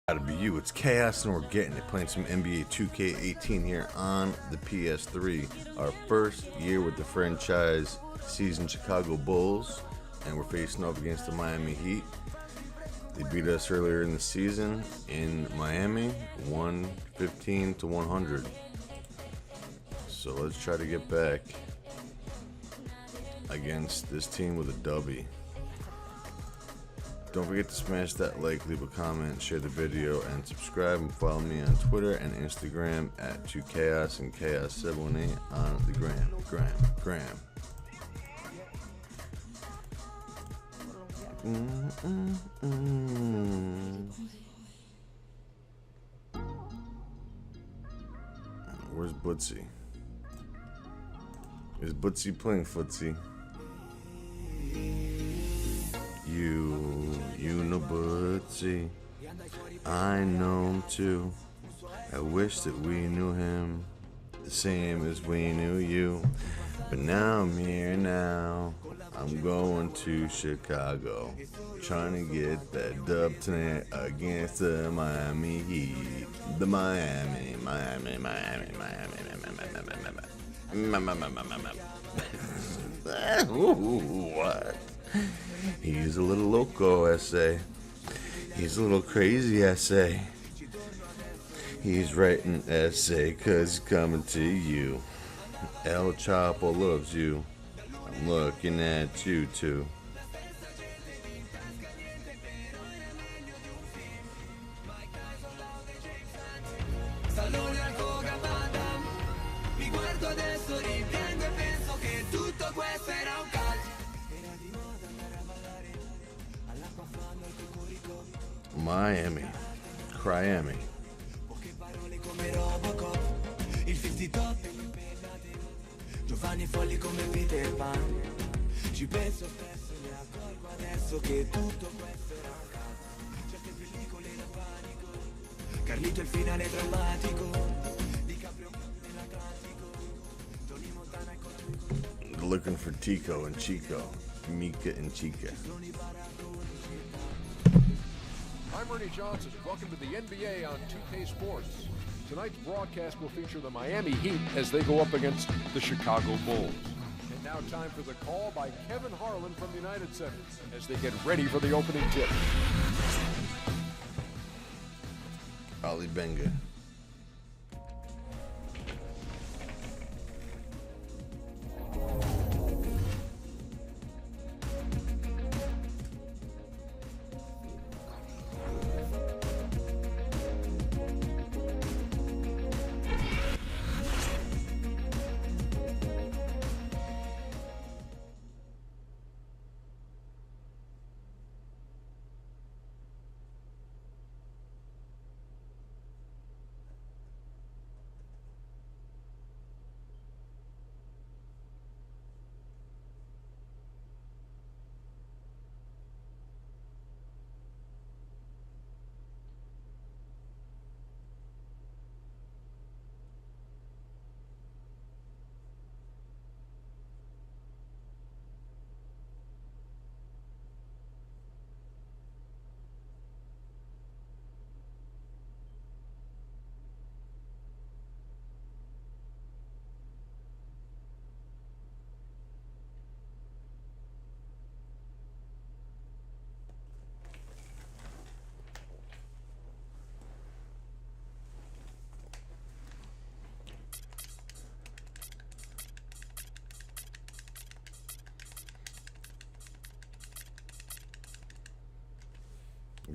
Gotta be you, it's Chaos and we're getting it, playing some NBA 2K18 here on the PS3. Our first year with the franchise season Chicago Bulls, and we're facing off against the Miami Heat. They beat us earlier in the season in Miami, 115-100. So let's try to get back against this team with a W. Don't forget to smash that like, leave a comment, share the video, and subscribe, and follow me on Twitter and Instagram at 2KAHOS and KAHOS718 on the gram. Where's Bootsy? Is Bootsy playing footsie? You know Bootsy, I know him too. I wish that we knew him the same as we knew you. But now I'm here now, I'm going to Chicago, trying to get that dub tonight against the Miami Heat. The Miami. Ooh, what? He's a little loco, essay. He's a little crazy, essay. He's writing essay cause he's coming to you. El Chapo loves you. I'm looking at you too. Miami, Cryami. Giovanni folli come Peter Pan. Ci penso spesso e mi accorgo adesso che tutto questo era un caso. Certe pellicole da panico. Carlito il finale drammatico. Di Caprio nell'Atlantico. Tony Montana e Looking for Tico and Chico, Mika and Chica. I'm Ernie Johnson. Welcome to the NBA on 2K Sports. Tonight's broadcast will feature the Miami Heat as they go up against the Chicago Bulls. And now time for the call by Kevin Harlan from United Center as they get ready for the opening tip. Ali Benga.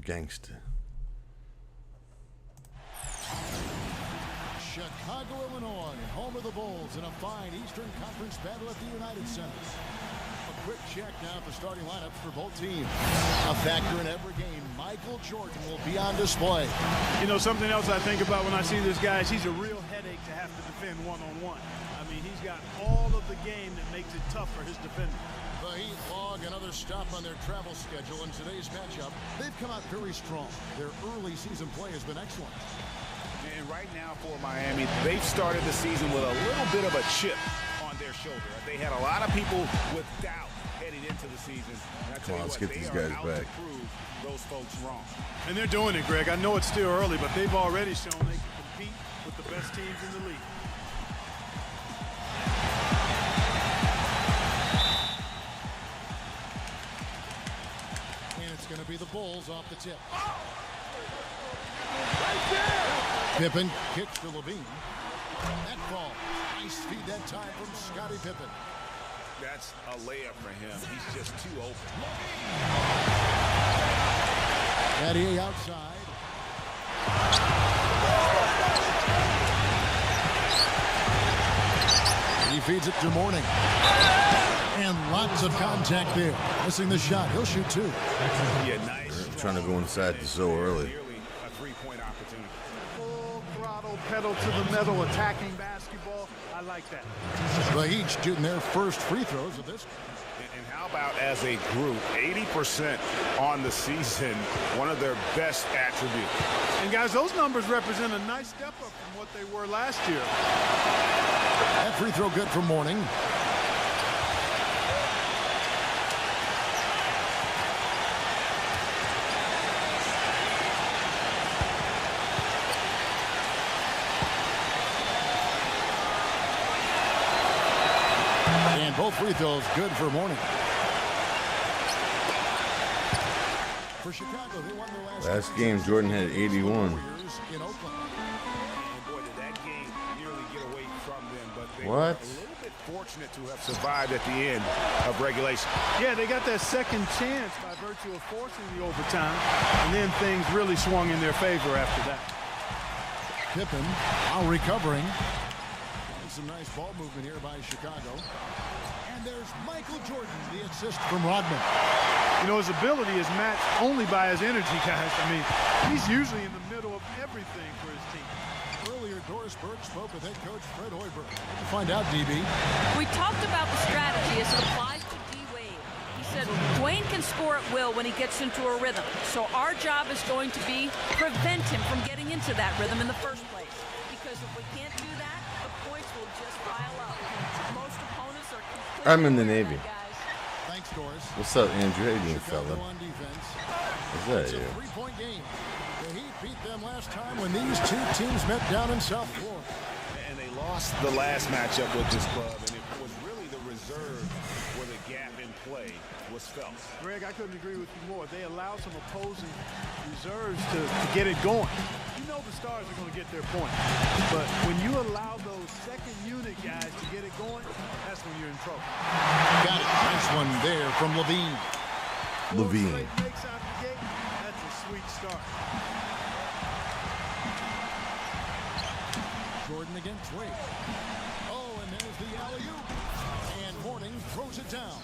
Gangster. Chicago, Illinois, home of the Bulls in a fine Eastern Conference battle at the United Center. A quick check now at the starting lineups for both teams. A factor in every game, Michael Jordan will be on display. You know, something else I think about when I see this guy is he's a real headache to have to defend one-on-one. I mean, he's got all of the game that makes it tough for his defender. The Heat log another stop on their travel schedule in today's matchup. They've come out very strong. Their early season play has been excellent. And right now for Miami, they've started the season with a little bit of a chip on their shoulder. They had a lot of people with doubt heading into the season. Come on, let's get these guys back. Prove those folks wrong. And they're doing it, Greg. I know it's still early, but they've already shown they can compete with the best teams in the league. And it's going to be the Bulls off the tip. Pippen kicks to Levine. That ball. Nice feed that time from Scottie Pippen. That's a layup for him. He's just too open. Battier outside. He feeds it to Mourning. And lots of contact there. Missing the shot. He'll shoot two. Yeah, nice. Trying to go inside so early. Nearly a three-point opportunity. Full throttle, pedal to the metal, attacking basketball. I like that. The Heat shooting their first free throws of this. And how about as a group, 80% on the season, one of their best attributes. And guys, those numbers represent a nice step up from what they were last year. That free throw good for Mourning. And both free throws good for Mourning. For Chicago, they won their Last game, Jordan had 81. in Oakland. And boy, did that game nearly get away from them, but they What? were a little bit fortunate to have survived at the end of regulation. Yeah, they got that second chance by virtue of forcing the overtime, and then things really swung in their favor after that. Pippen now recovering. And some nice ball movement here by Chicago. And there's Michael Jordan, the assist from Rodman. You know, his ability is matched only by his energy, guys. I mean, he's usually in the middle of everything for his team. Earlier, Doris Burke spoke with head coach Fred Hoiberg. To find out, DB. We talked about the strategy as it applies to D-Wade. He said Dwayne can score at will when he gets into a rhythm. So our job is going to be prevent him from getting into that rhythm in the first place. Because if we can't do that, the points will just pile up. Most opponents are completely I'm in the Navy. guys. Thanks, Doris. What's up, Andrew? How you doing, Chicago fella? on defense. What's that It's a here? three-point game. The Heat beat them last time when these two teams met down in South Florida. And they lost the last matchup with this club, and it was really the reserve where the gap in play was felt. Greg, I couldn't agree with you more. They allowed some opposing reserves to get it going. You know the Stars are going to get their point. But when you allow those second unit guys to get it going, that's when you're in trouble. Got it. Nice one there from Levine. Levine. Straight makes out the gate, that's a sweet start. Jordan against Wade. Oh, and there's the alley-oop. And Mourning throws it down.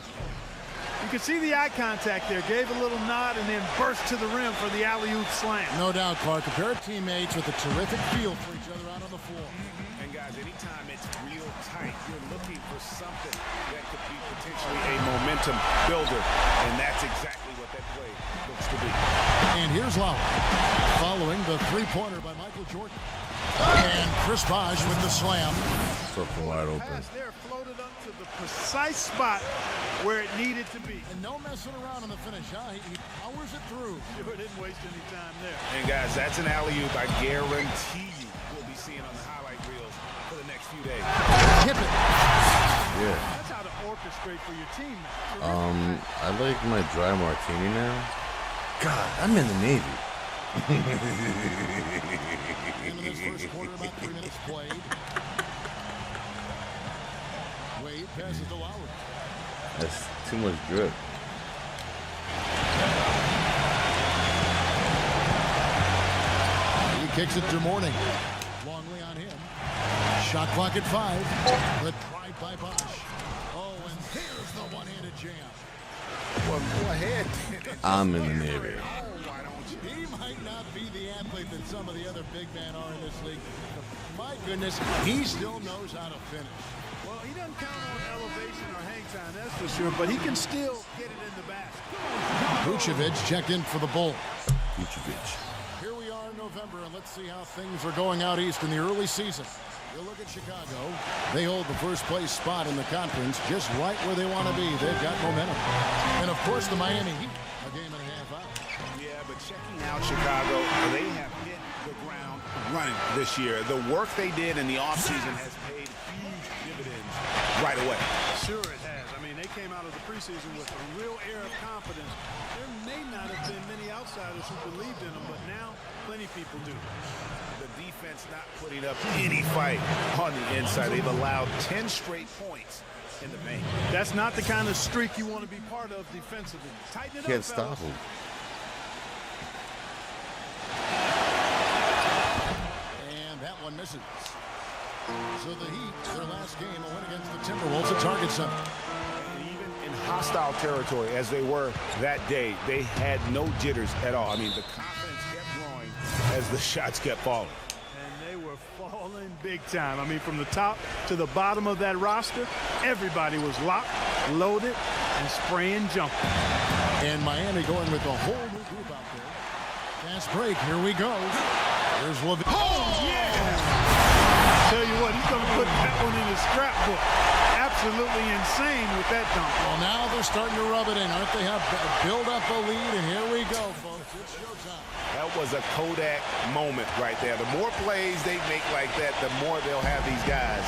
You can see the eye contact there. Gave a little nod and then burst to the rim for the alley-oop slam. No doubt, Clark. A pair of teammates with a terrific feel for each other out on the floor. And guys, anytime it's real tight, you're looking for something that could be potentially a momentum builder, and that's exactly what that play looks to be. And here's Lowry, following the three-pointer by Michael Jordan. And Chris Bosh with the slam. Something wide open. Pass there floated up to the precise spot where it needed to be. And no messing around on the finish, huh? He powers it through. Sure didn't waste any time there. And guys, that's an alley-oop I guarantee you we'll be seeing on the highlight reels for the next few days. Hip it. Yeah. That's how to orchestrate for your team. I like my dry martini now. God, I'm in the Navy. End of this first quarter, about 3 minutes played. Wade passes to Lowry. That's too much drip. He kicks it to Mourning. Longley on him. Shot clock at 5. The try by Bosh. Oh, and there's the one-handed jam. Well, go ahead. I'm in the Navy. Why don't you? He might not be the athlete that some of the other big men are in this league. My goodness, he still knows how to finish. Well, he doesn't count on elevation or hang time, that's for sure, but he can still get it in the basket. Vucevic checked in for the Bulls. Vucevic. Here we are in November, and let's see how things are going out east in the early season. You look at Chicago. They hold the first place spot in the conference, just right where they want to be. They've got momentum. And, of course, the Miami Heat, a game and a half out. Yeah, but checking out Chicago, they have hit the ground running this year. The work they did in the offseason has paid huge dividends right away. Sure it has. I mean, they came out of the preseason with a real air of confidence. There may not have been many outsiders who believed in them, but now plenty of people do. The defense not putting up any fight on the inside. They've allowed 10 straight points in the paint. That's not the kind of streak you want to be part of defensively. Tighten it up, Can't stop fellas. him. And that one misses. So the Heat, their last game, a win against the Timberwolves at Target Center. And even in hostile territory, as they were that day, they had no jitters at all. I mean, the confidence kept growing as the shots kept falling. And they were falling big time. I mean, from the top to the bottom of that roster, everybody was locked, loaded, and spraying jumping. And Miami going with a whole new group out there. Fast break, here we go. Here's Levine. Oh, yeah! Tell you what, he's going to put that one in his scrapbook. Absolutely insane with that dunk. Well, now they're starting to rub it in, aren't they? Have build up a lead, and here we go, folks. It's showtime. That was a Kodak moment right there. The more plays they make like that, the more they'll have these guys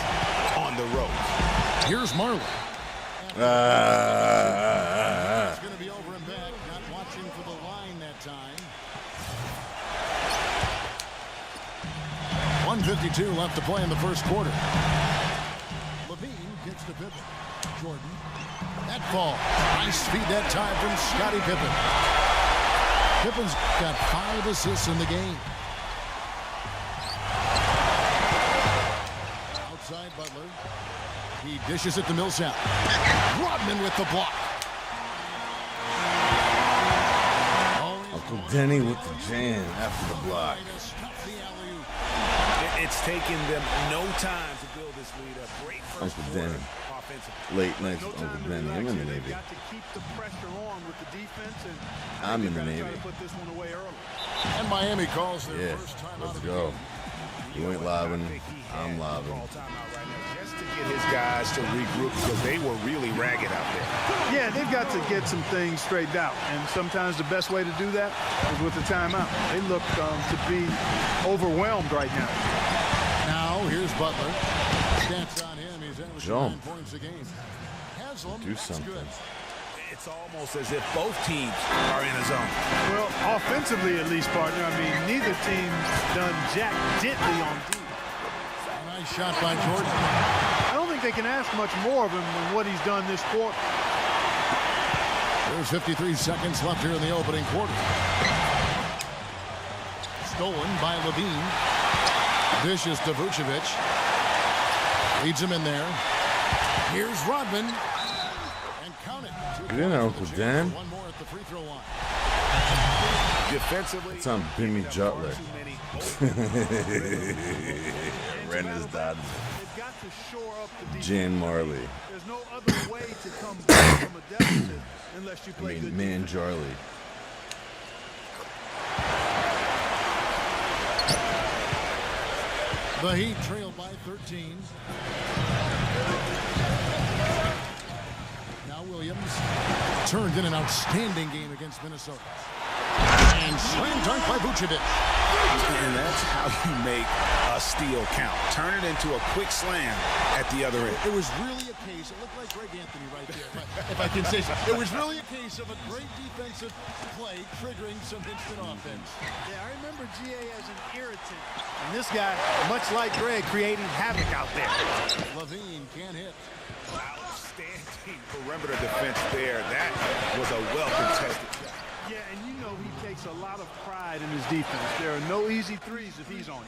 on the road. Here's Marley. Ah. It's going to be over and back. Not watching for the line that time. 1:52 left to play in the first quarter. Levine gets to Pippen. Jordan. That ball. Nice feed that time from Scottie Pippen. Pippen's got 5 assists in the game. Outside Butler. He dishes it to Millsap. Rodman with the block. Uncle Denny with the jam after the block. It's taken them no time to build this lead up. Great first Uncle quarter Denny. offensively. Late nights with Uncle Denny. I'm in the Navy. Got to keep the pressure on with the defense, and I'm in the try Navy. to put this one away early. And Miami calls their Yeah, first time let's out of the go. game. You ain't lobbing. I'm lobbing. Just to get his guys to regroup because they were really ragged out there. Yeah, they've got to get some things straightened out, and sometimes the best way to do that is with the timeout. They look to be overwhelmed right now. Now, here's Butler. Stats on him. He's averaging Jump. 9 points a game. Haslam, Do that's something. good. It's almost as if both teams are in a zone. Well, offensively at least, partner. I mean, neither team's done jack diddly on D. A nice shot by Jordan. I don't think they can ask much more of him than what he's done this quarter. There's 53 seconds left here in the opening quarter. Stolen by Levine. Dishes to Vucevic. Leads him in there. Here's Rodman. And count it. Get in there, Uncle Dan. One more at the free throw line. Defensively, It's on Bimmy Jutler. too many Ran his dad. They've got to shore up the defense. Jan Marley. There's no other way to come back from a deficit unless you I play good mean, defense. Man Jarley. The Heat trail by 13. Now Williams turned in an outstanding game against Minnesota. And slam dunk by Vucevic. And that's how you make a steal count. Turn it into a quick slam at the other end. It was really a case, it looked like Greg Anthony right there, if I can say so. It was really a case of a great defensive play triggering some instant offense. Yeah, I remember GA as an irritant. And this guy, much like Greg, creating havoc out there. Levine can't hit. Outstanding perimeter defense there. That was a well-contested shot. Yeah, and you know he takes a lot of pride in his defense. There are no easy threes if he's on you.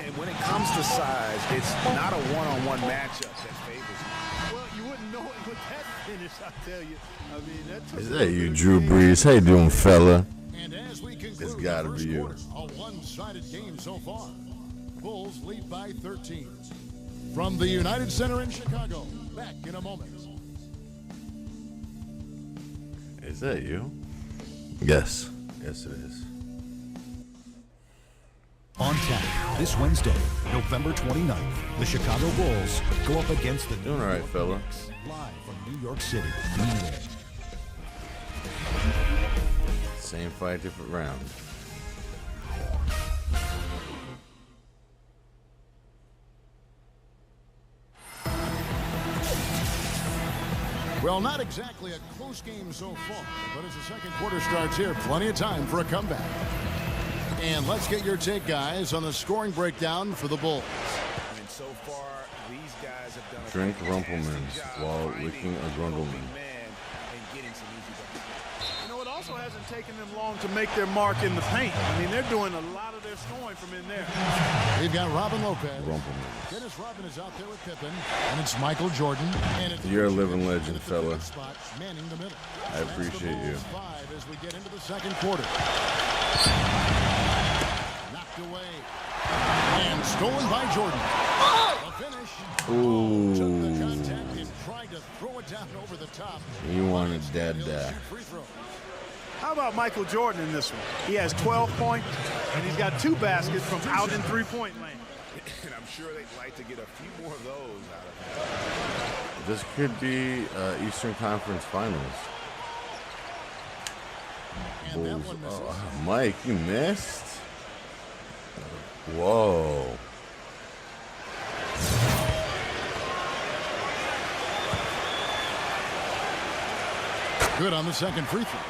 And when it comes to size, it's not a one-on-one matchup that favors him. Well, you wouldn't know it with that finish, I tell you. I mean, that took Is a that little you, bit of Drew GA. Brees? How you doing, fella? And as we conclude It's gotta the be first you. quarter, a one-sided game so far. Bulls lead by 13. From the United Center in Chicago, back in a moment. Is that you? Yes. Yes, it is. This Wednesday, November 29th, the Chicago Bulls go up against the Doing all right, fella. Knicks, live from New York City. Be there. Same fight, different round. Well, not exactly a close game so far, but as the second quarter starts here, plenty of time for a comeback. And let's get your take, guys, on the scoring breakdown for the Bulls. And so far, these guys have done a Drink fantastic Rumplemans job while finding licking a the Grundleman. open man and getting some easy buckets. You know, it also hasn't taken them long to make their mark in the paint. I mean, they're doing a lot of their scoring from in there. We've got Robin Lopez. Rumplemans. Dennis Rodman is out there with Pippen, and it's Michael Jordan. And it's You're a living legend, in the fella. defensive spot, manning the middle. I appreciate you. That's the Bulls 5 as we get into the second quarter. Knocked away and stolen by Jordan. The finish. Took the Ooh. contact and tried to throw it down over the top. You wanted He'll dead. shoot free throw. How about Michael Jordan in this one? He has 12 points, and he's got 2 baskets from out in three-point land. And I'm sure they'd like to get a few more of those out of him. This could be Eastern Conference Finals. And that Bulls. one misses. Oh, Mike, you missed? Whoa. Good on the second free throw.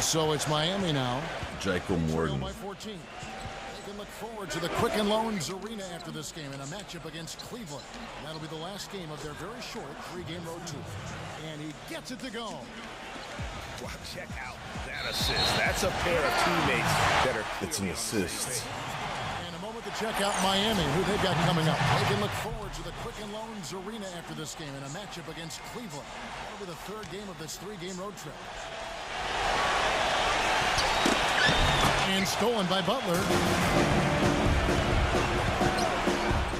So it's Miami now. Jacob Trail Morton. by 14. They can look forward to the Quicken Loans Arena after this game in a matchup against Cleveland. That'll be the last game of their very short 3-game road tour. And he gets it to go. Wow, check out that assist. That's a pair of teammates that are It's an assist. And a moment to check out Miami, who they've got coming up. They can look forward to the Quicken Loans Arena after this game in a matchup against Cleveland. That'll be the 3rd game of this 3-game road trip. And stolen by Butler.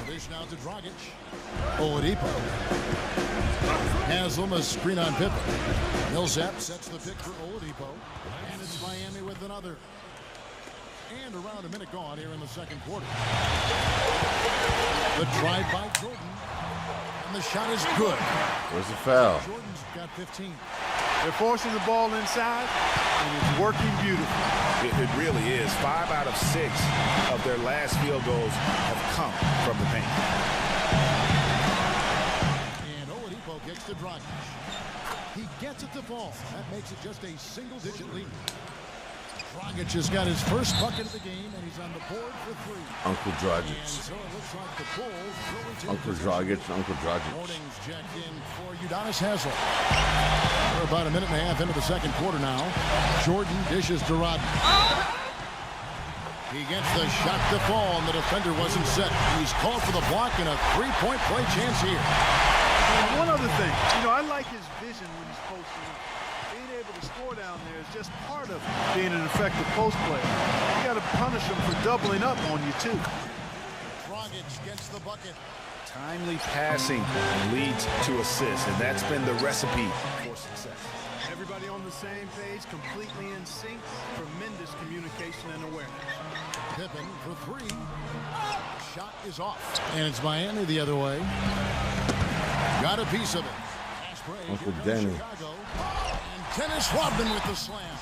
Dish now to Dragic. Oladipo. Haslam, a screen on Pippen. Millsap sets the pick for Oladipo. And it's Miami with another. And around a minute gone here in the second quarter. The drive by Jordan. And the shot is good. Where's the foul? Jordan's got 15. They're forcing the ball inside, and it's working beautifully. It really is. 5 out of 6 of their last field goals have come from the paint. And Oladipo gets to Dragic. He gets it to fall. That makes it just a single-digit lead. Dragic has got his first bucket of the game, and he's on the board for 3. Uncle And Dragic. so it looks like the Bulls really take Uncle possession. Dragic, Uncle Dragic. Morning's checked in for Udonis Haslem. We're about a minute and a half into the second quarter now. Jordan dishes to Rodman. He gets the shot to fall, and the defender wasn't set. He's called for the block and a 3-point play chance here. And one other thing, you know, I like his vision when he's posting up. Being able to score down there is just part of being an effective post player. You got to punish him for doubling up on you, too. Dragic gets the bucket. Timely passing leads to assists, and that's been the recipe for success. Everybody on the same page, completely in sync, tremendous communication and awareness. Pippen for 3. Shot is off. And it's Miami the other way. Got a piece of it. Uncle Here goes Denny. Chicago. And Dennis Rodman with the slam.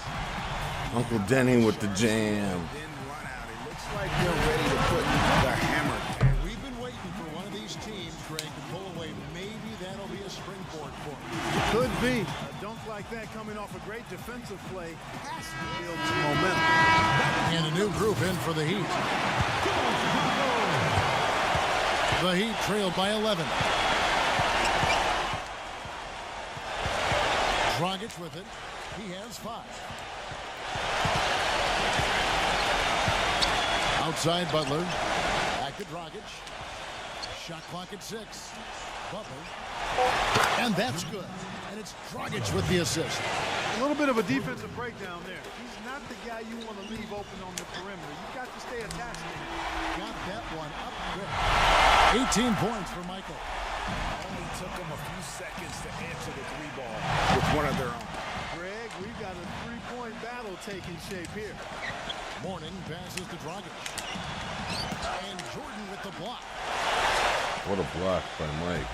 Uncle Denny with the jam. Then run out. It looks like they're ready to put the hammer down. We've been waiting for one of these teams, Greg, to pull away. Maybe that'll be a springboard for them. Could be. A dunk like that coming off a great defensive play has to build some momentum. And a new group in for the Heat. The Heat trailed by 11. Dragic with it. He has 5. Outside Butler. Back to Dragic. Shot clock at 6. Butler. And that's good. And it's Dragic with the assist. A little bit of a defensive breakdown there. He's not the guy you want to leave open on the perimeter. You've got to stay attached to him. Got that one up quick. 18 points for Michael. Only took them a few seconds to answer the 3-ball with one of their own. Greg, we've got a 3-point battle taking shape here. Morning passes to Dragic. And Jordan with the block. What a block by Mike.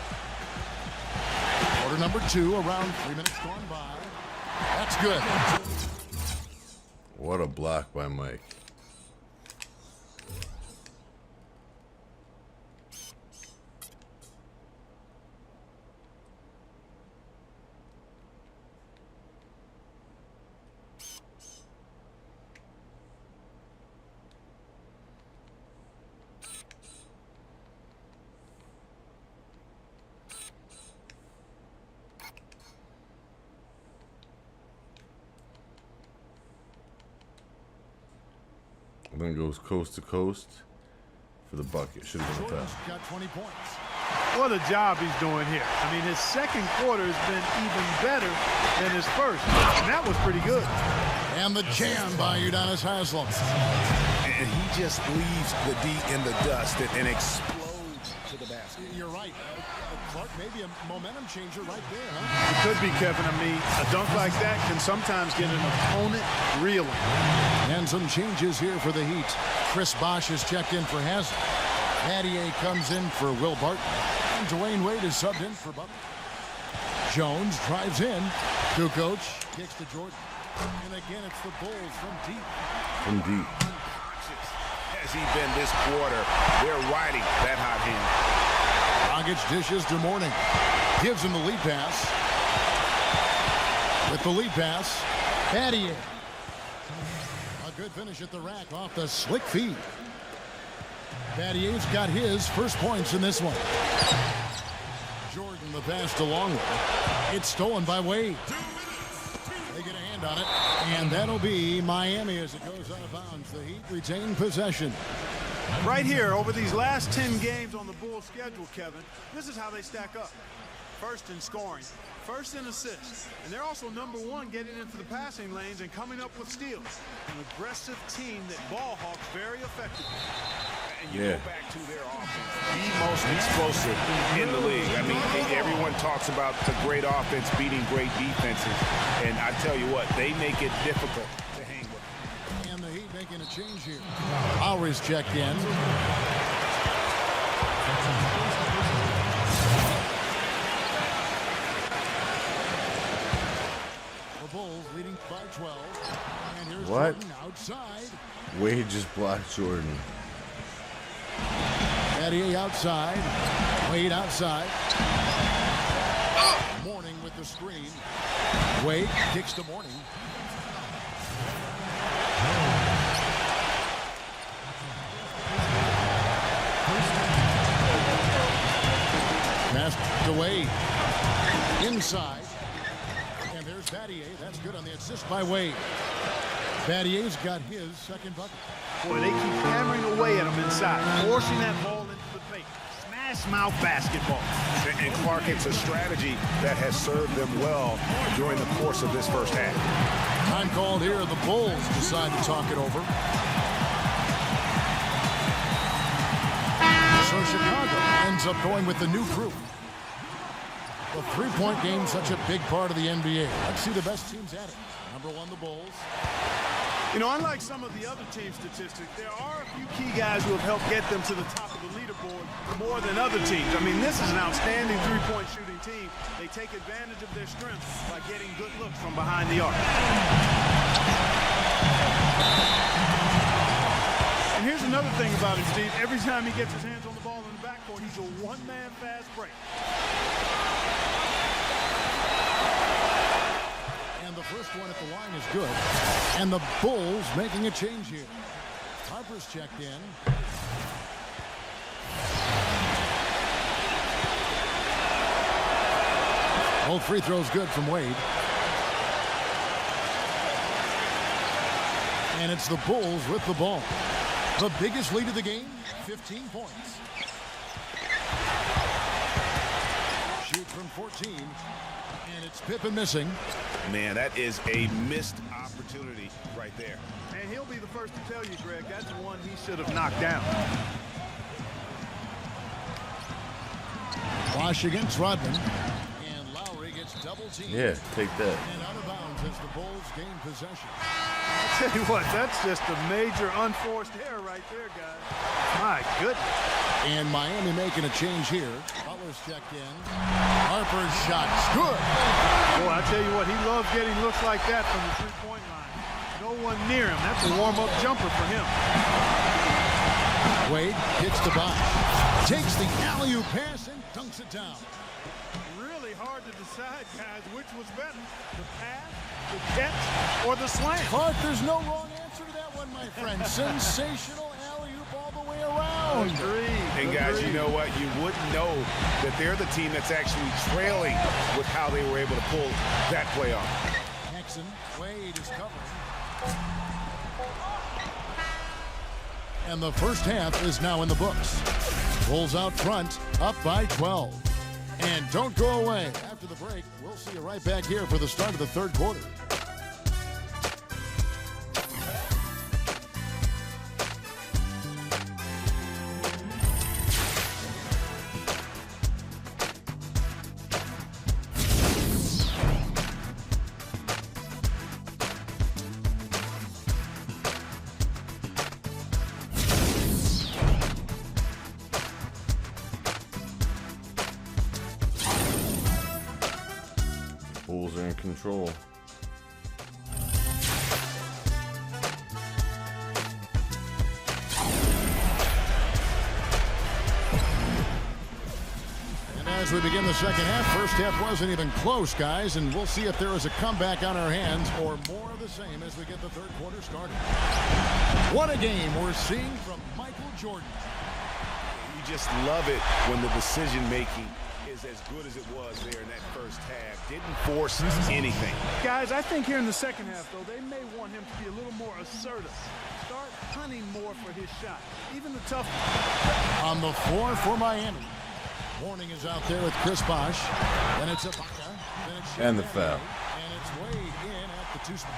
Quarter number 2, around 3 minutes gone by. That's good. What a block by Mike. Then goes coast to coast for the bucket. Should have been a Jordan's foul. got 20 points. What a job he's doing here. I mean, his second quarter has been even better than his first, and that was pretty good. And the jam by Udonis Haslem. And he just leaves the D in the dust and explodes to the basket. You're right. Clark, maybe a momentum changer right there, huh? It could be, Kevin. I mean, a dunk like that can sometimes get an opponent reeling. And some changes here for the Heat. Chris Bosh is checked in for Haslem. Adier comes in for Will Barton. And Dwayne Wade is subbed in for Butler. Jones drives in. Kukoc kicks to Jordan. And again, it's the Bulls from deep. From deep. Has he been this quarter? They're riding that hot hand. Dragic dishes to Morning. Gives him the lead pass. With the lead pass, Adier. A good finish at the rack off the slick feed. Badier's got his first points in this one. Jordan the pass to Longley. It's stolen by Wade. They get a hand on it, and that'll be Miami as it goes out of bounds. The Heat retain possession. Right here, over these last 10 games on the Bulls schedule, Kevin, this is how they stack up. First in scoring, first in assists, and they're also number 1 getting into the passing lanes and coming up with steals. An aggressive team that ball hawks very effectively. And you go back to their offense, the most explosive in the league. I mean, everyone talks about the great offense beating great defenses, and I tell you what, they make it difficult to hang with. And the Heat making a change here. Lowry's checked in. The Bulls leading by 12. And here's What? Jordan outside. Wade just blocked Jordan. Adier outside. Wade outside. Morning with the screen. Wade kicks to Morning. Pass to Wade. Inside. And there's Adier. That's good on the assist by Wade. Badier's got his second bucket. Boy, they keep hammering away at him inside, forcing that ball into the paint. Smash mouth basketball. And Clark, it's a strategy that has served them well during the course of this first half. Time called here. The Bulls decide to talk it over. So Chicago ends up going with the new group. The three-point game, such a big part of the NBA. Let's see the best teams at it. Number 1, the Bulls. You know, unlike some of the other team statistics, there are a few key guys who have helped get them to the top of the leaderboard more than other teams. I mean, this is an outstanding three-point shooting team. They take advantage of their strengths by getting good looks from behind the arc. And here's another thing about him, Steve. Every time he gets his hands on the ball in the backcourt, he's a one-man fast break. The first one at the line is good. And the Bulls making a change here. Harper's checked in. Both free throws good from Wade. And it's the Bulls with the ball. The biggest lead of the game, 15 points. Shoot from 14. And it's Pippen missing. Man, that is a missed opportunity right there. And he'll be the first to tell you, Greg, that's the one he should have knocked down. Bosh against Rodman. And Lowry gets double teamed. Yeah, take that. And out of bounds as the Bulls gain possession. I'll tell you what, that's just a major unforced error right there, guys. My goodness. And Miami making a change here. Butler's checked in. Harper's shot's good. Boy, I tell you what, he loves getting looks like that from the three-point line. No one near him. That's a warm-up jumper for him. Wade gets the Bosh. Takes the alley-oop pass and dunks it down. Really hard to decide, guys, which was better, the pass, the catch, or the slam. Clark, there's no wrong answer to that one, my friend. Sensational alley-oop all the way around. And guys, you know what? You wouldn't know that they're the team that's actually trailing with how they were able to pull that play off. Jackson, Wade is covering. And the first half is now in the books. Bulls out front, up by 12. And don't go away. After the break, we'll see you right back here for the start of the third quarter. Bulls are in control. And as we begin the second half, first half wasn't even close, guys, and we'll see if there is a comeback on our hands or more of the same as we get the third quarter started. What a game we're seeing from Michael Jordan. You just love it when the decision-making is as good as it was there in that first half. Didn't force anything. Guys, I think here in the second half, though, they may want him to be a little more assertive. Start hunting more for his shot. Even the tough. On the floor for Miami. Warning is out there with Chris Bosh. Then it's Ibaka. Then it's And the foul. And it's Wade in at the two spot.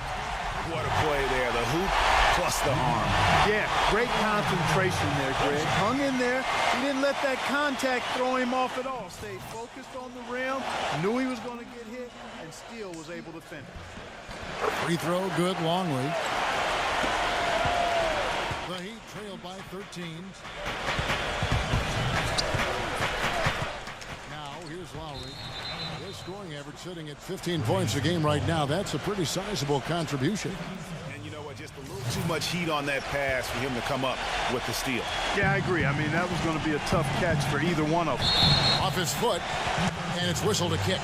What a play there. The hoop plus the arm. Yeah, great concentration there, Greg. Hung in there. He didn't let that contact throw him off at all. Stayed focused on the rim. Knew he was going to get hit and still was able to finish. Free throw good, Longley. The Heat trailed by 13. Now here's Lowry. His scoring average sitting at 15 points a game right now. That's a pretty sizable contribution. And you know what? Just a little too much heat on that pass for him to come up with the steal. Yeah, I agree. I mean, that was going to be a tough catch for either one of them. Off his foot, and it's whistled a kick.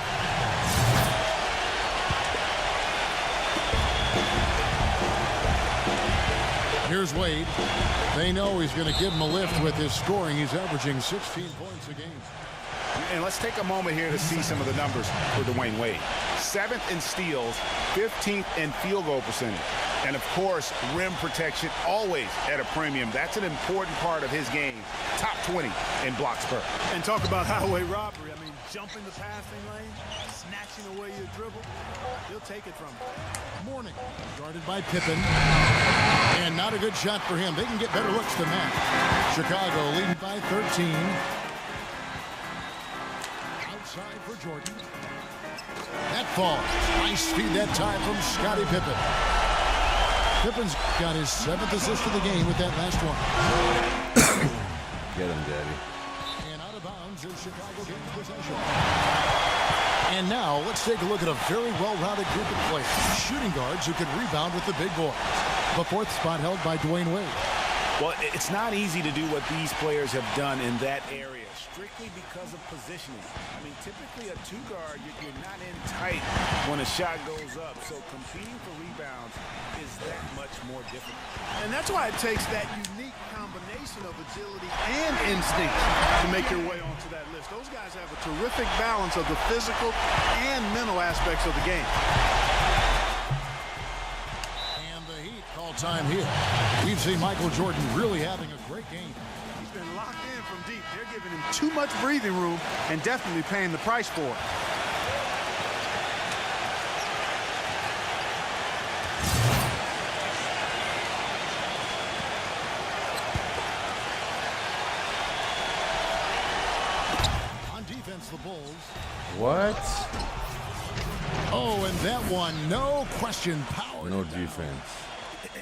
Here's Wade. They know he's going to give him a lift with his scoring. He's averaging 16 points a game. And let's take a moment here to see some of the numbers for Dwayne Wade. 7th in steals, 15th in field goal percentage. And, of course, rim protection always at a premium. That's an important part of his game. Top 20 in blocks per. And talk about highway robbery. I mean, jumping the passing lane, snatching away your dribble. He'll take it from him. Morning. Guarded by Pippen. And not a good shot for him. They can get better looks than that. Chicago leading by 13. Outside for Jordan. That falls. Nice feed that time from Scottie Pippen. Pippen's got his 7th assist of the game with that last one. Get him, Daddy. And out of bounds as Chicago gains possession. And now let's take a look at a very well-rounded group of players. Shooting guards who can rebound with the big boys. The 4th spot held by Dwayne Wade. Well, it's not easy to do what these players have done in that area, strictly because of positioning. I mean, typically a 2-guard, you're not in tight when a shot goes up, so competing for rebounds is that much more difficult. And that's why it takes that unique combination of agility and instinct to make your way onto that list. Those guys have a terrific balance of the physical and mental aspects of the game. Time here. We've seen Michael Jordan really having a great game. He's been locked in from deep. They're giving him too much breathing room and definitely paying the price for it. On defense, the Bulls. What? Oh, and that one, no question, power. No defense.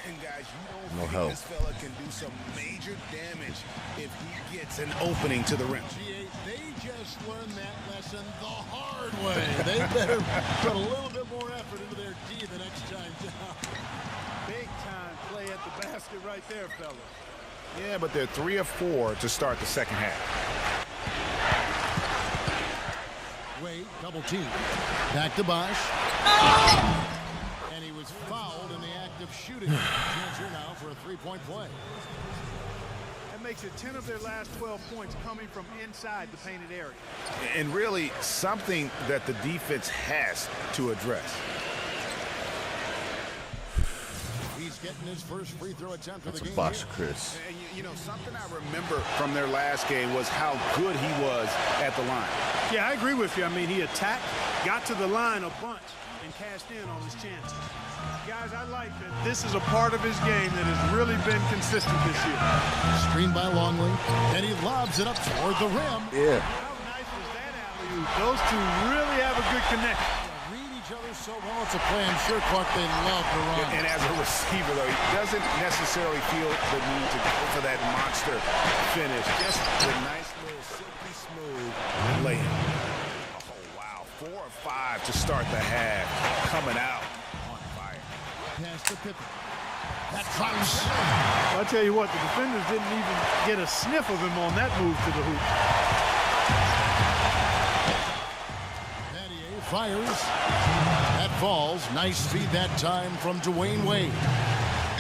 And guys, you No don't help. think this fella can do some major damage if he gets an opening to the rim. They just learned that lesson the hard way. They better put a little bit more effort into their D the next time down. Big time play at the basket right there, fellas. Yeah, but they're 3 of 4 to start the second half. Wade, double team. Back to Bosch. And he was fouled in the act of shooting. Chance here now for a three-point play. That makes it 10 of their last 12 points coming from inside the painted area. And really something that the defense has to address. He's getting his first free throw attempt of That's the a game. box, Chris. And you know, something I remember from their last game was how good he was at the line. Yeah, I agree with you. I mean, he attacked, got to the line a bunch, and cashed in on his chances. Guys, I like that this is a part of his game that has really been consistent this year. Screened by Longley, and he lobs it up toward the rim. Yeah. How nice was that alley-oop? Those two really have a good connection. Read each other so well. It's a play I'm sure, Clark, they love to run. And as a receiver, though, he doesn't necessarily feel the need to go for that monster finish. Just a nice little silky smooth layup. Oh, wow. 4 of 5 to start the half. Coming out on fire. Pass to Pippen. That drops. I'll tell you what, the defenders didn't even get a sniff of him on that move to the hoop. Battier fires. That falls. Nice feed that time from Dwayne Wade.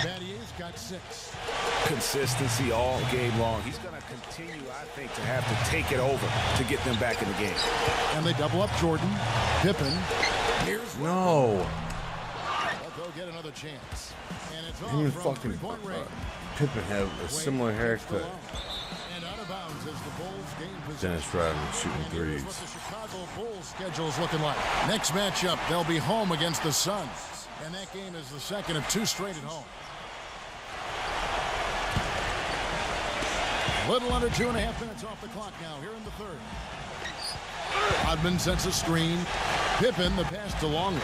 Battier's got 6. Consistency all game long. He's going to continue, I think, to have to take it over to get them back in the game. And they double up Jordan. Pippen. Here's No. but they'll get another chance. And it's Even off from fucking three-point range. Pippen have a similar haircut. And out of bounds as the Bulls gain possession. Dennis Rodman shooting And here's what threes. the Chicago Bulls schedule is looking like. Next matchup, they'll be home against the Suns. And that game is the second of 2 straight at home. Little under 2.5 minutes off the clock now here in the third. Rodman sets a screen. Pippen, the pass to Longley.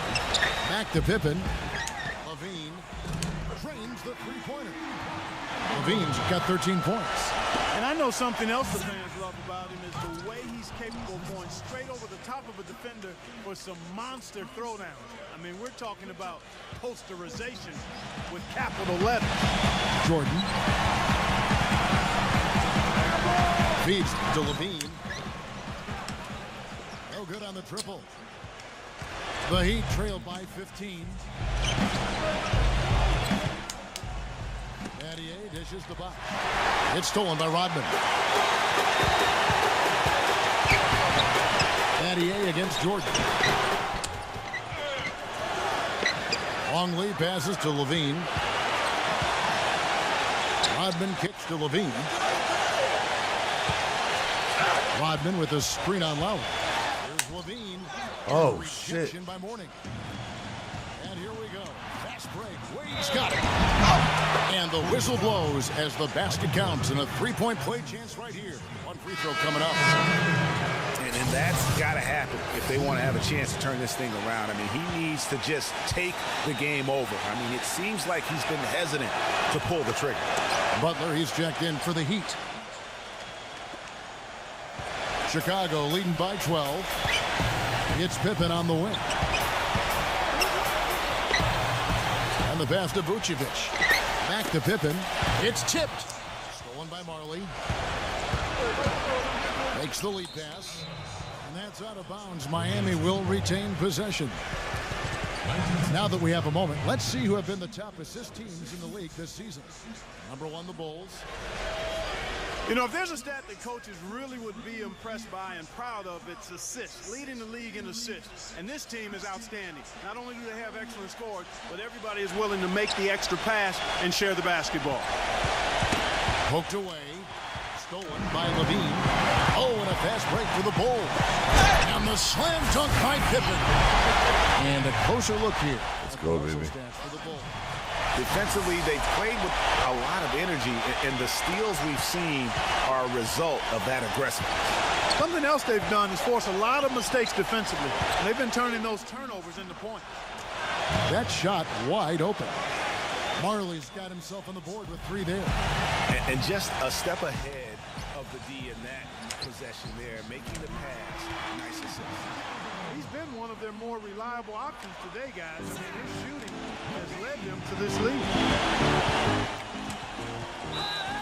Back to Pippen. Levine trains the three-pointer. Levine's got 13 points. And I know something else the fans love about him is the way he's capable of going straight over the top of a defender for some monster throwdowns. I mean, we're talking about posterization with capital letters. Jordan feeds to Levine. No good on the triple. The Heat trailed by 15. Battier dishes the box. It's stolen by Rodman. Battier against Jordan. Longley passes to Levine. Rodman kicks to Levine. Rodman with a screen on Lowry. Here's Levine. Oh, shit. Rejection by Morning. And here we go. Fast break. Wade's got it. And the whistle blows as the basket counts and a three-point play chance right here. One free throw coming up. And that's got to happen if they want to have a chance to turn this thing around. I mean, he needs to just take the game over. I mean, it seems like he's been hesitant to pull the trigger. Butler, he's checked in for the Heat. Chicago leading by 12. It's Pippen on the wing. And the pass to Vucevic. Back to Pippen. It's tipped. Stolen by Marley. Makes the lead pass. And that's out of bounds. Miami will retain possession. Now that we have a moment, let's see who have been the top assist teams in the league this season. Number 1, the Bulls. You know, if there's a stat that coaches really would be impressed by and proud of, it's assists, leading the league in assists. And this team is outstanding. Not only do they have excellent scores, but everybody is willing to make the extra pass and share the basketball. Poked away. Stolen by Levine. Oh, and a fast break for the Bulls. And the slam dunk by Pippen. And a closer look here. Let's go, baby. For the Bulls. Defensively, they've played with a lot of energy, and the steals we've seen are a result of that aggressiveness. Something else they've done is force a lot of mistakes defensively. And they've been turning those turnovers into points. That shot wide open. Marley's got himself on the board with 3 there. And just a step ahead of the D in that possession there, making the pass. Nice assist. He's been one of their more reliable options today, guys. I mean, his shooting has led them to this lead.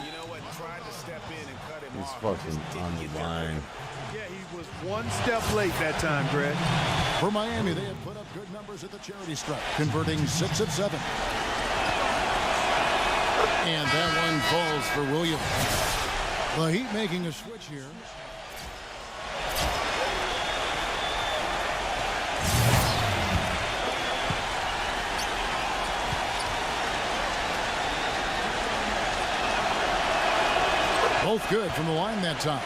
You know what? Tried to step in and cut him He's off. fucking on the line. Yeah, he was one step late that time, Greg. For Miami, they have put up good numbers at the charity stripe, converting 6 of 7. And that one falls for Williams. The Heat making a switch here. Both good from the line that time.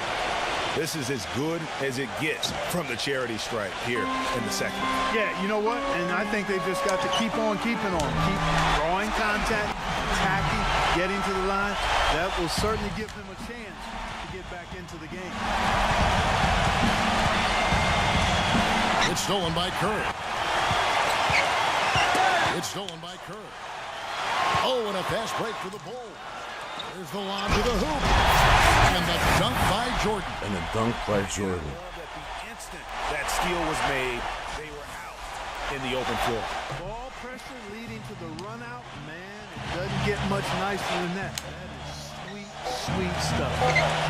This is as good as it gets from the charity stripe here in the second. Yeah, you know what? And I think they've just got to keep on keeping on. Keep drawing contact, attacking, getting to the line. That will certainly give them a chance to get back into the game. It's stolen by Kerr. It's stolen by Kerr. Oh, and a fast break for the Bulls. There's the lob to the hoop. And the dunk by Jordan. And a dunk by Jordan. I love that the instant that steal was made, they were out in the open floor. Ball pressure leading to the run out. Man, it doesn't get much nicer than that. That is sweet, sweet stuff.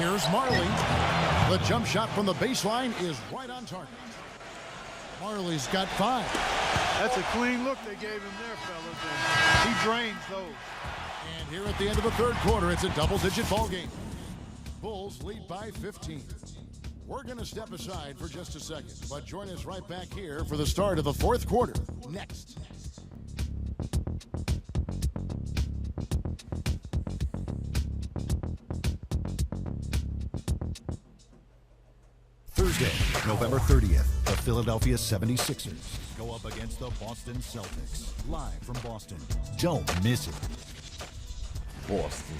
Here's Marley. The jump shot from the baseline is right on target. Marley's got 5. That's a clean look they gave him there, fellas. And he drains those. And here at the end of the third quarter, it's a double-digit ball game. Bulls lead by 15. We're going to step aside for just a second, but join us right back here for the start of the fourth quarter. Next. Thursday, November 30th, the Philadelphia 76ers go up against the Boston Celtics. Live from Boston. Don't miss it. Boston.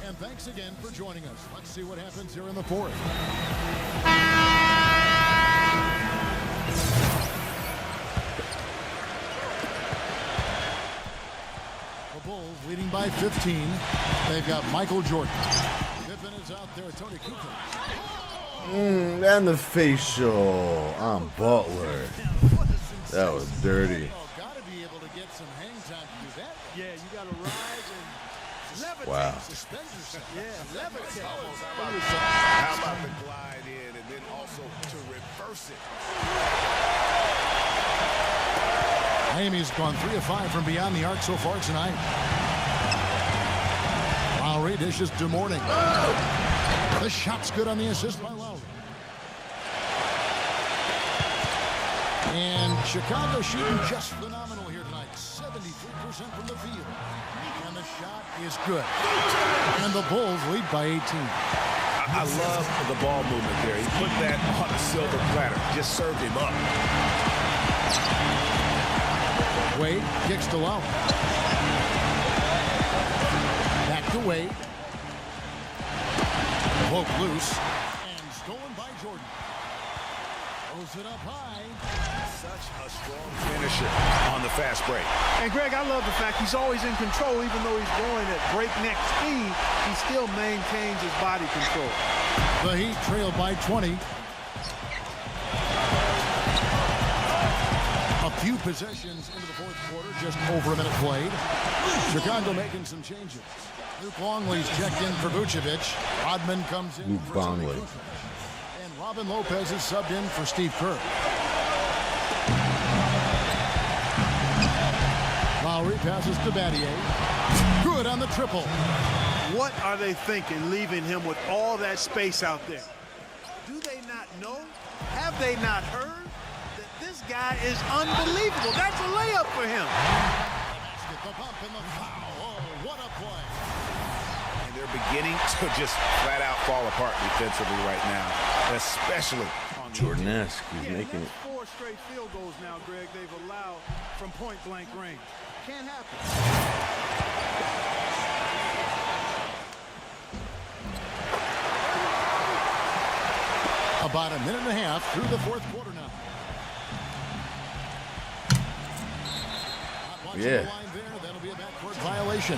And thanks again for joining us. Let's see what happens here in the fourth. The Bulls leading by 15. They've got Michael Jordan. Pippen is out there. Tony Kukoc. And the facial on Butler. That was dirty. Got to be able to get some hang time to do that. Yeah, you got to rise and levitate. Wow. Suspend yourself. Yeah, levitate. How about the glide in and then also to reverse it? Miami's gone 3 of 5 from beyond the arc so far tonight. Lowry dishes to Morning. The shot's good on the assist by Lowry. And Chicago shooting just phenomenal here tonight. 73% from the field. And the shot is good. And the Bulls lead by 18. I love the ball movement there. He put that on a silver platter. Just served him up. Wade kicks to Lowry. Back to Wade. Woke loose. And stolen by Jordan. Throws it up high. Such a strong finisher on the fast break. And Greg, I love the fact he's always in control. Even though he's going at breakneck speed, he still maintains his body control. The Heat trail by 20. A few possessions into the fourth quarter, just over a minute played. Chicago making some changes. Luke Longley's checked in for Vucevic. Rodman comes in Luke for Tony Longley. Kukoc. And Robin Lopez is subbed in for Steve Kerr. Lowry passes to Battier. Good on the triple. What are they thinking, leaving him with all that space out there? Do they not know? Have they not heard that this guy is unbelievable? That's a layup for him. Basket, the bump and the foul. Oh, what a play. And they're beginning to just flat out fall apart defensively right now, especially on Jordan-esque. He's making it. That's 4 straight straight field goals now, Greg, they've allowed from point-blank range. Can't happen. About a minute and a half through the fourth quarter now. Yeah. The line there, that'll be a backcourt violation.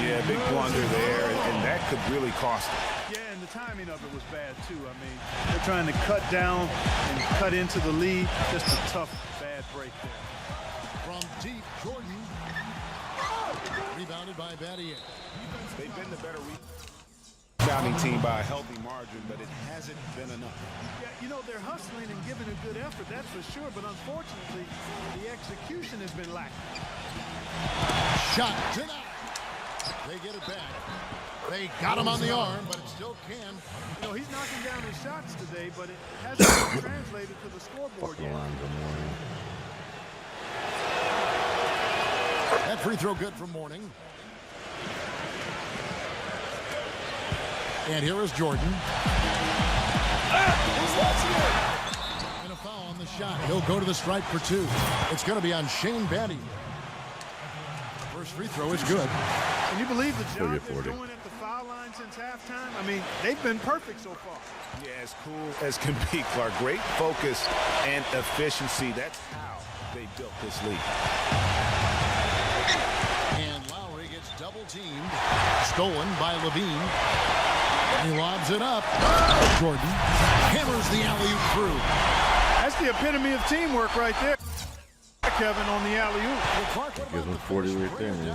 Yeah, big blunder there, and that could really cost them. Yeah, and the timing of it was bad, too. I mean, they're trying to cut down and cut into the lead. Just a tough, bad break there. From deep, Jordan. Rebounded by Battier. They've been the better rebounding team by a healthy margin, but it hasn't been enough. Yeah, you know, they're hustling and giving a good effort, that's for sure. But unfortunately, the execution has been lacking. Shot denied. They get it back. They got him on the arm, but it still can. You know, he's knocking down his shots today, but it hasn't been translated to the scoreboard yet. That free throw good from Mourning. And here is Jordan. And a foul on the shot. He'll go to the stripe for two. It's going to be on Shane Battier. First free throw is good. Can you believe the job they're doing at the foul line since halftime? I mean, they've been perfect so far. Yeah, as cool as can be, Clark. Great focus and efficiency. That's how they built this lead. And Lowry gets double teamed. Stolen by Levine. He lobs it up. Jordan hammers the alley-oop through. That's the epitome of teamwork right there. Kevin on the alley-oop. Gives him 40 right there, man.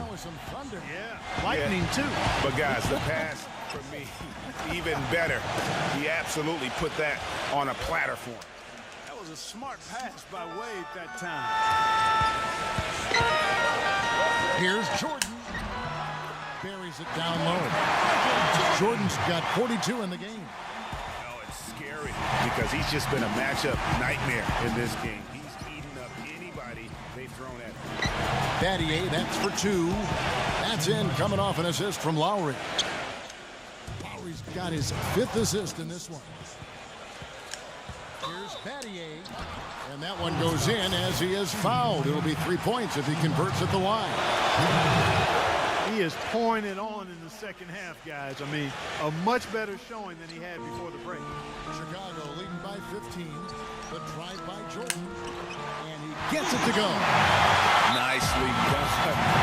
Yeah, lightning too. But guys, the pass for me, even better. He absolutely put that on a platter for him. That was a smart pass by Wade that time. Here's Jordan. Buries it down low. Jordan's got 42 in the game. Oh, it's scary because he's just been a matchup nightmare in this game. He's eaten up anybody they've thrown at him. Battier, that's for two. That's in, coming off an assist from Lowry. Lowry's got his fifth assist in this one. Here's Battier. And that one goes in as he is fouled. It'll be 3 points if he converts at the line. He is pouring it on in the second half, guys. I mean, a much better showing than he had before the break. Chicago leading by 15. The drive by Jordan. And he gets it to go. Nicely done.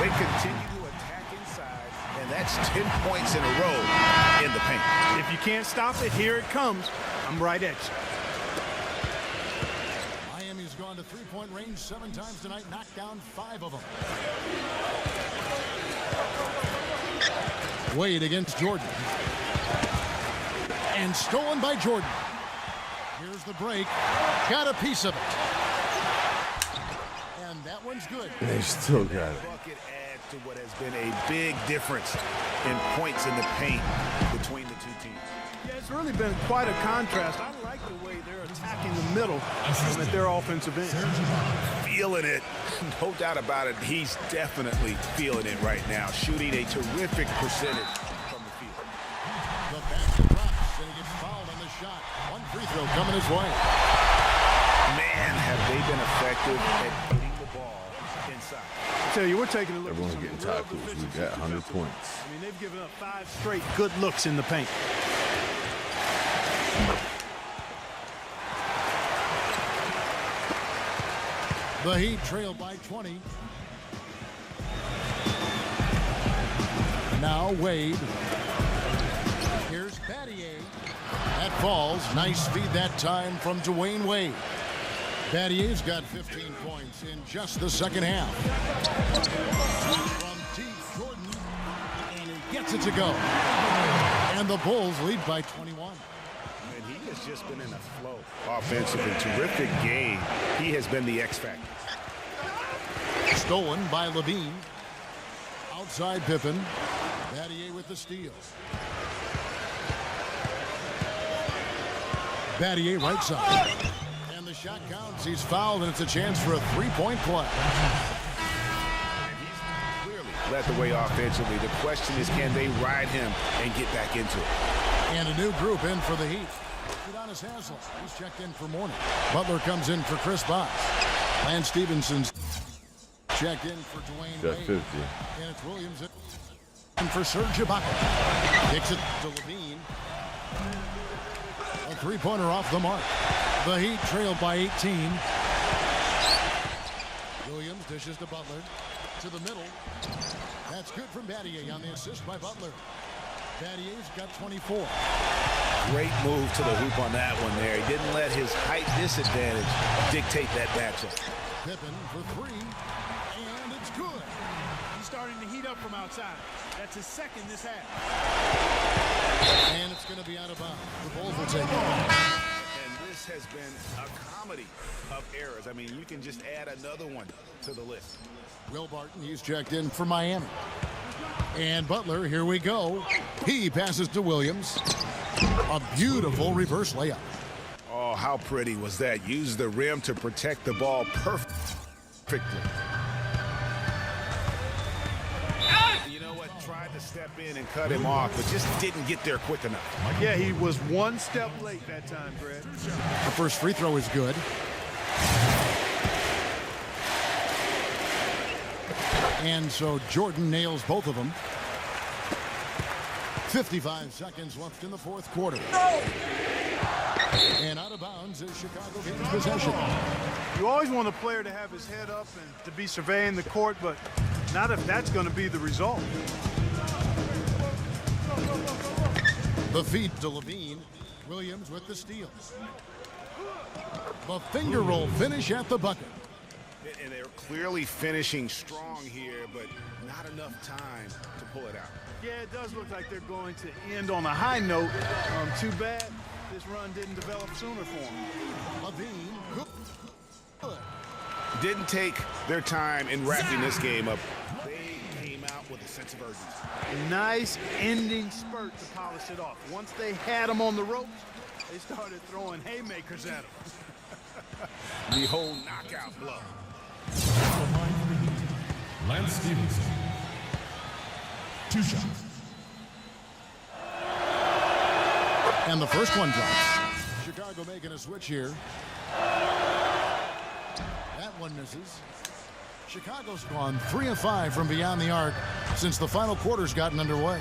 They continue to attack inside, and that's 10 points in a row in the paint. If you can't stop it, here it comes. I'm right at you. Miami's gone to three-point range 7 times tonight, knocked down 5 of them. Wade against Jordan. And stolen by Jordan. Here's the break. Got a piece of it. And that one's good. They still got it. Bucket adds to what has been a big difference in points in the paint between the two teams. Yeah, it's really been quite a contrast. I like the way they're attacking the middle at their offensive end. Feeling it, no doubt about it. He's definitely feeling it right now, shooting a terrific percentage from the field. The basket drops, and he gets fouled on the shot. One free throw coming his way. Man, have they been effective at hitting the ball inside. I tell you, we're taking a look. Everyone's getting tackled. We got 100 points. I mean, they've given up 5 straight good looks in the paint. The Heat trailed by 20. Now Wade. Here's Battier. That falls. Nice feed that time from Dwayne Wade. Battier's got 15 points in just the second half. From deep, Jordan. And he gets it to go. And the Bulls lead by 21. And he has just been in a flow. Offensively, terrific game. He has been the X factor. Stolen by Levine. Outside Pippen. Battier with the steal. Battier right side. And the shot counts. He's fouled, and it's a chance for a three-point play. And he's clearly led the way offensively. The question is, can they ride him and get back into it? And a new group in for the Heat. Udonis Haslem. He's checked in for Mourning. Butler comes in for Chris Bosh. Lance Stevenson's checked in for Dwayne Got Wade. 50. And it's Williams in for Serge Ibaka. Kicks it to Levine. A three-pointer off the mark. The Heat trailed by 18. Williams dishes to Butler. To the middle. That's good from Battier on the assist by Butler. Battier's got 24. Great move to the hoop on that one there. He didn't let his height disadvantage dictate that matchup. Pippen for three, and it's good. He's starting to heat up from outside. That's his second this half. And it's going to be out of bounds. The Bulls will take it. And this has been a comedy of errors. I mean, you can just add another one to the list. Will Barton, he's checked in for Miami. And Butler, here we go. He passes to Williams. A beautiful reverse layup. Oh, how pretty was that? Use the rim to protect the ball perfectly. You know what? Tried to step in and cut him off, but just didn't get there quick enough. Yeah, he was one step late that time, Fred. The first free throw is good. And so Jordan nails both of them. 55 seconds left in the fourth quarter. And out of bounds is Chicago getting possession. You always want a player to have his head up and to be surveying the court, but not if that's going to be the result. The feed to Levine. Williams with the steal. The finger roll finish at the bucket. And they're clearly finishing strong here, but not enough time to pull it out. Yeah, it does look like they're going to end on a high note. Too bad this run didn't develop sooner for them. Levine. Good. Didn't take their time in wrapping this game up. They came out with a sense of urgency. Nice ending spurt to polish it off. Once they had them on the ropes, they started throwing haymakers at them. The whole knockout blow. Lance Stevenson. 2 shots. And the first one drops. Chicago making a switch here. That one misses. Chicago's gone 3 of 5 from beyond the arc since the final quarter's gotten underway.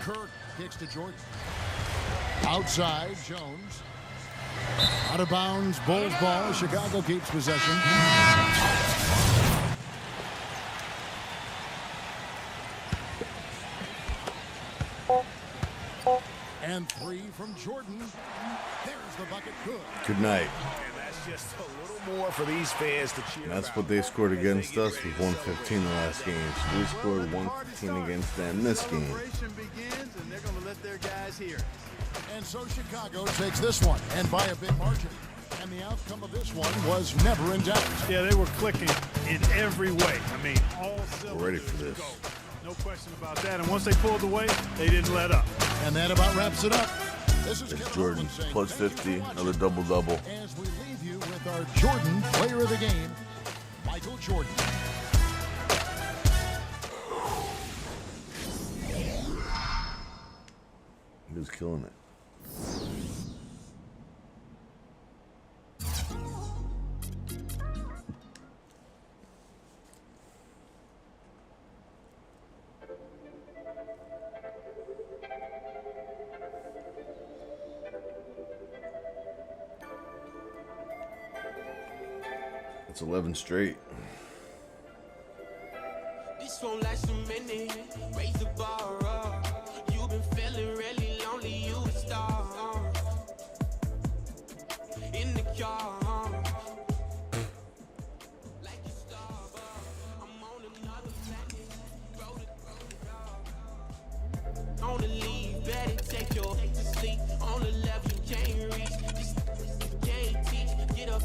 Kirk kicks to Jordan. Outside, Jones. Out of bounds, Bulls ball. Chicago keeps possession. And 3 from Jordan. There's the bucket. Good. Good night. And that's just a little more for these fans to cheer That's about. what they scored against us with 115 the last game. So we scored 115 against them this game. Celebration begins, and they're going to let their guys hear it. And so Chicago takes this one, and by a big margin. And the outcome of this one was never in doubt. Yeah, they were clicking in every way. I mean, all cylinders We're ready for this. go. No question about that. And once they pulled away, they didn't let up. And that about wraps it up. This is It's Kevin Jordan, Harlan saying plus thank you 50, for watching. another double-double. As we leave you with our Jordan player of the game, Michael Jordan. He was killing it. It's 11 straight. This won't last a minute. Raise the bar up. You've been feeling really lonely. You a star. In the car. Like a star. I'm on another planet. On the leave, better take your to sleep. On the left, you can't reach. This can't teach. Get up,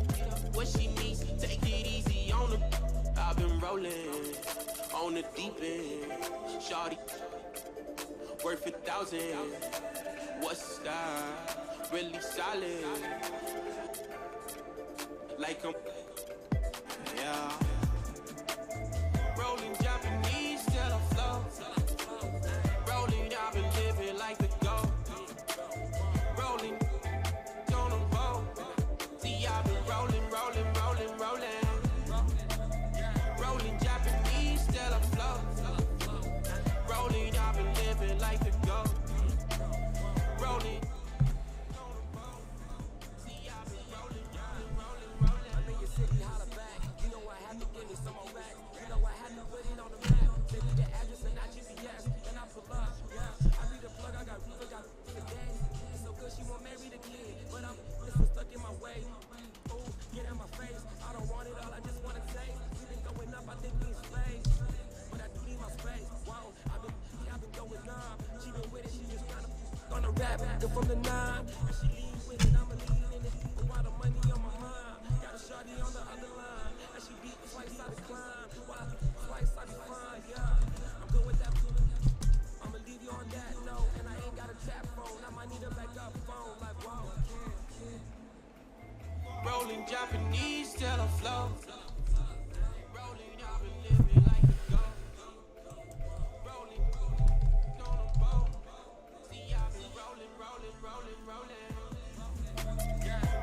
what she needs. Take it easy on the. I've been rolling on the deep end. Shawty, worth 1,000. What's that? Really solid. Like I'm, yeah. Rolling Japanese till I flow. Rolling, I've been living like the GOAT. Rolling, on them from the 9. And she lean with it, I'ma lean in it. A lot of money on my mind. Got a shawty on the other line. And she beat twice, I decline. Twice, I decline, yeah. I'm good with that. I'ma leave you on that note. And I ain't got a trap phone. I might need a backup phone. Like, whoa. Rolling Japanese, still afloat. Rolling, I've been living like a goat. Rolling on a boat. See, I've been rolling.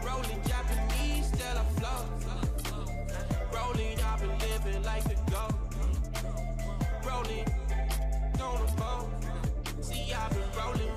Rolling Japanese, still afloat. Rolling, I've been living like a goat. Rolling on a boat. See, I've been rolling.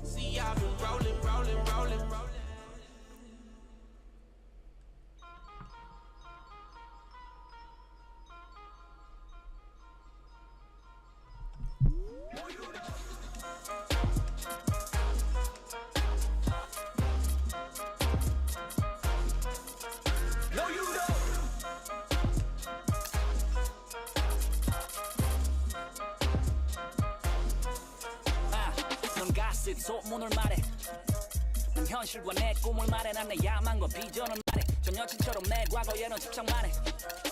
See, I've been rolling. 소문을 말해 난 현실과 내 꿈을 말해 난 내 야망과 비전을 말해 전 여친처럼 내 과거에는 집착만 해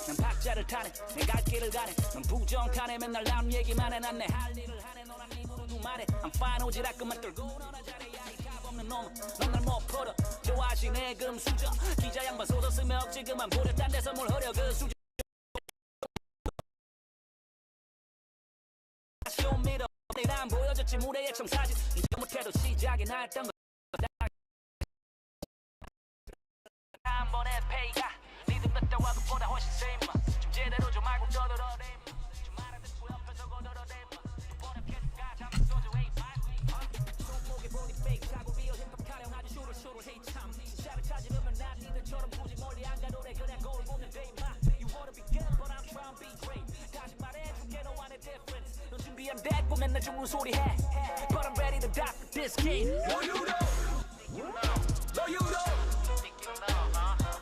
난 박자를 타네 내 갈 길을 가네 넌 부정타네 맨날 남 얘기만 해 난 내 할 일을 하네 너랑 입으로 두 말해 I'm fine 오지랖그만 떨고 너나 잘해 야이 값없는 놈 넌 날 못 풀어 좋아하시 내 금수저 기자 양반 소설 쓰며 억지 그만 부려 딴 데서 뭘 허려 그 수저 쇼미더 난 보여줬지 무대의 청사진 이제 못해도 시작이 나였던 거 한 번에 페이가 니들 뺐다고 그보다 훨씬 세임마 좀 제대로 좀 알고 떠들어대 좀 알아듣고 옆에서 거들어대 두 번에 피해가 잠시 소주 에이 손목에 보니 페이크 하고 비어 힙합 타령 아주 슈를 헤이 참 샤를 찾으려면 난 니들처럼 굳이 멀리 안 가도 돼 그냥 거울 보면 돼 임마 You wanna be good but I'm trying to be great 다시 말해줄게 너와 내 difference 넌 준비한 백 보면 나 죽는 소리 해 But I'm ready to die for this game No you don't No you don't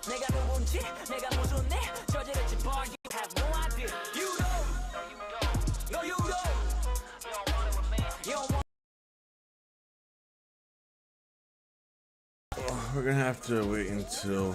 내가 누군지 내가 무슨 일 저지를지 boy you have no idea You don't No you don't You don't want it with me You don't want We're gonna have to wait until